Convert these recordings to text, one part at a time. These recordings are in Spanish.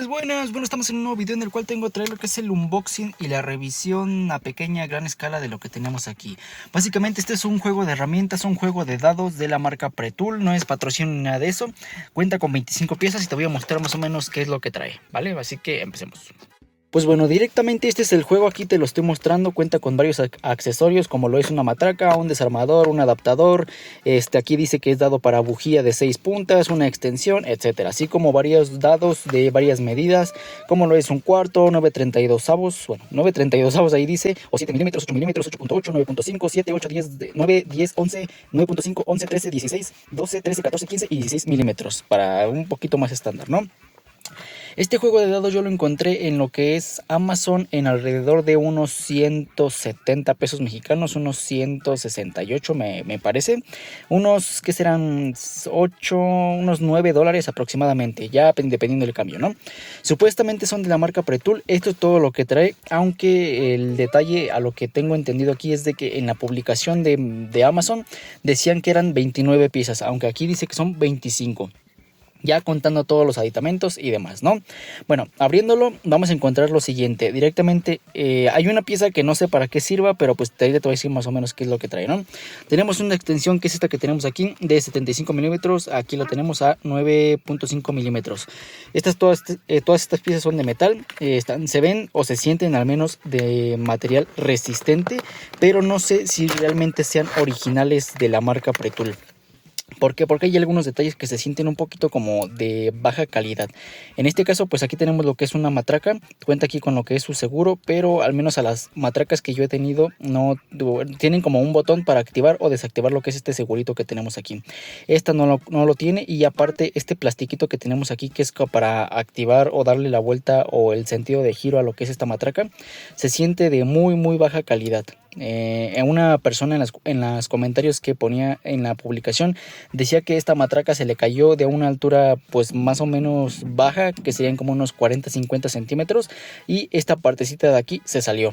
Buenas, bueno, estamos en un nuevo video en el cual tengo que traer lo que es el unboxing y la revisión a pequeña, gran escala de lo que tenemos aquí. Básicamente este es un juego de herramientas, un juego de dados de la marca Pretul, no es patrocinio ni nada de eso. Cuenta con 25 piezas y te voy a mostrar más o menos qué es lo que trae, ¿vale? Así que empecemos. Pues bueno, directamente este es el juego, aquí te lo estoy mostrando, cuenta con varios accesorios como lo es una matraca, un desarmador, un adaptador, aquí dice que es dado para bujía de 6 puntas, una extensión, etcétera, así como varios dados de varias medidas, como lo es un cuarto, 9/32, bueno, 9/32 ahí dice, o 7 milímetros, 8 milímetros, 8.8, 9.5, 7, 8, 10, 9, 10, 11, 9.5, 11, 13, 16, 12, 13, 14, 15 y 16 milímetros, para un poquito más estándar, ¿no? Este juego de dados yo lo encontré en lo que es Amazon en alrededor de unos 170 pesos mexicanos, unos 168 me parece. Unos que serán 8, unos 9 dólares aproximadamente, ya dependiendo del cambio, ¿no? Supuestamente son de la marca Pretul, esto es todo lo que trae, aunque el detalle a lo que tengo entendido aquí es de que en la publicación de Amazon decían que eran 29 piezas, aunque aquí dice que son 25. Ya contando todos los aditamentos y demás, ¿no? Bueno, abriéndolo vamos a encontrar lo siguiente. Directamente hay una pieza que no sé para qué sirva, pero pues te voy a decir más o menos qué es lo que trae, ¿no? Tenemos una extensión que es esta que tenemos aquí de 75 milímetros. Aquí la tenemos a 9.5 milímetros. Todas estas piezas son de metal. Se ven o se sienten al menos de material resistente, pero no sé si realmente sean originales de la marca Pretul. ¿Por qué? Porque hay algunos detalles que se sienten un poquito como de baja calidad. En este caso, pues aquí tenemos lo que es una matraca. Cuenta aquí con lo que es su seguro, pero al menos a las matracas que yo he tenido no tienen como un botón para activar o desactivar lo que es este segurito que tenemos aquí. Esta no lo tiene, y aparte este plastiquito que tenemos aquí, que es para activar o darle la vuelta o el sentido de giro a lo que es esta matraca, se siente de muy baja calidad. Una persona en los comentarios que ponía en la publicación decía que esta matraca se le cayó de una altura pues más o menos baja, que serían como unos 40-50 centímetros, y esta partecita de aquí se salió.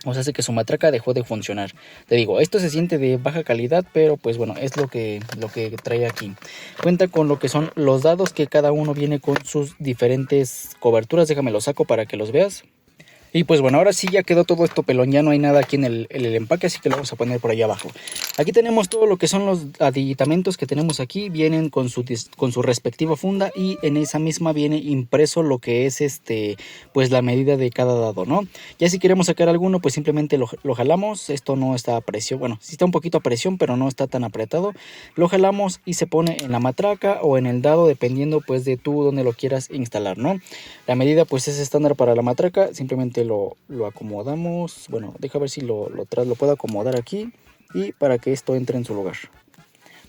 O sea, hace que su matraca dejó de funcionar. Te digo, esto se siente de baja calidad, pero pues bueno, es lo que trae aquí. Cuenta con lo que son los dados, que cada uno viene con sus diferentes coberturas. Déjame los saco para que los veas. Y pues bueno, ahora sí ya quedó todo esto pelón, ya no hay nada aquí en el empaque, así que lo vamos a poner por ahí abajo. Aquí tenemos todo lo que son los aditamentos que tenemos aquí, vienen con su respectiva funda, y en esa misma viene impreso lo que es pues la medida de cada dado, ¿no? Ya si queremos sacar alguno, pues simplemente lo jalamos. Esto no está a presión, bueno, sí está un poquito a presión, pero no está tan apretado. Lo jalamos y se pone en la matraca o en el dado, dependiendo pues de tú donde lo quieras instalar, ¿no? La medida pues es estándar para la matraca, simplemente lo acomodamos. Bueno, deja ver si lo puedo acomodar aquí, y para que esto entre en su lugar.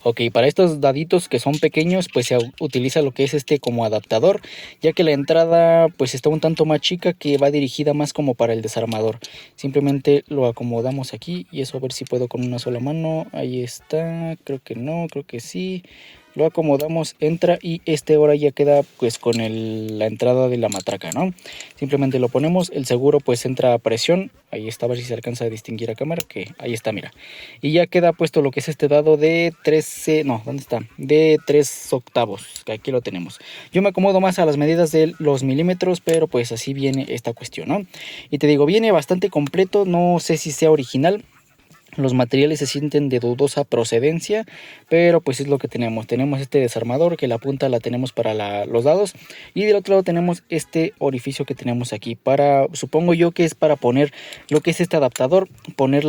Ok, para estos daditos que son pequeños, pues se utiliza lo que es como adaptador, ya que la entrada pues está un tanto más chica, que va dirigida más como para el desarmador. Simplemente lo acomodamos aquí, y eso a ver si puedo con una sola mano. Ahí está, creo que no, creo que sí. Lo acomodamos, entra, y ahora ya queda pues con la entrada de la matraca, ¿no? Simplemente lo ponemos, el seguro pues entra a presión. Ahí está, a ver si se alcanza a distinguir a cámara, que ahí está, mira. Y ya queda puesto lo que es este dado de 13, no, ¿dónde está? De 3/8, que aquí lo tenemos. Yo me acomodo más a las medidas de los milímetros, pero pues así viene esta cuestión, ¿no? Y te digo, viene bastante completo, no sé si sea original. Los materiales se sienten de dudosa procedencia, pero pues es lo que tenemos. Tenemos este desarmador, que la punta la tenemos para los dados, y del otro lado tenemos este orificio que tenemos aquí supongo yo que es para poner lo que es este adaptador, poner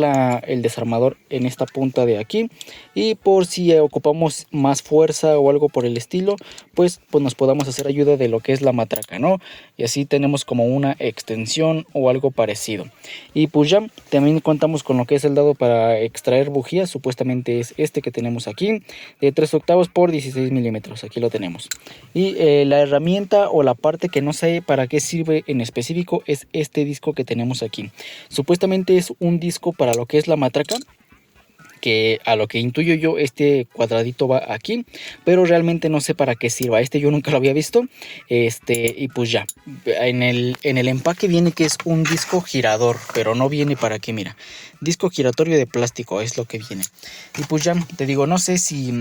el desarmador en esta punta de aquí, y por si ocupamos más fuerza o algo por el estilo, pues nos podamos hacer ayuda de lo que es la matraca, ¿no? Y así tenemos como una extensión o algo parecido. Y pues ya también contamos con lo que es el dado para extraer bujías. Supuestamente es este que tenemos aquí, de 3/8 por 16 milímetros. Aquí lo tenemos. Y la herramienta o la parte que no sé para qué sirve en específico es este disco que tenemos aquí. Supuestamente es un disco para lo que es la matraca, que a lo que intuyo yo este cuadradito va aquí, pero realmente no sé para qué sirva. Este yo nunca lo había visto. Y pues ya, en el empaque viene que es un disco girador, pero no viene para qué, mira. Disco giratorio de plástico es lo que viene. Y pues ya, te digo, no sé si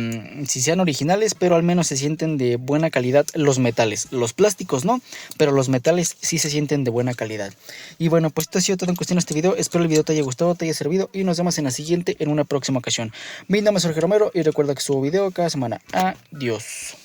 sean originales, pero al menos se sienten de buena calidad los metales. Los plásticos no, pero los metales sí se sienten de buena calidad. Y bueno, pues esto ha sido todo en cuestión de este video. Espero el video te haya gustado, te haya servido y nos vemos en la siguiente en una próxima ocasión. Mi nombre es Jorge Romero y recuerda que subo video cada semana. Adiós.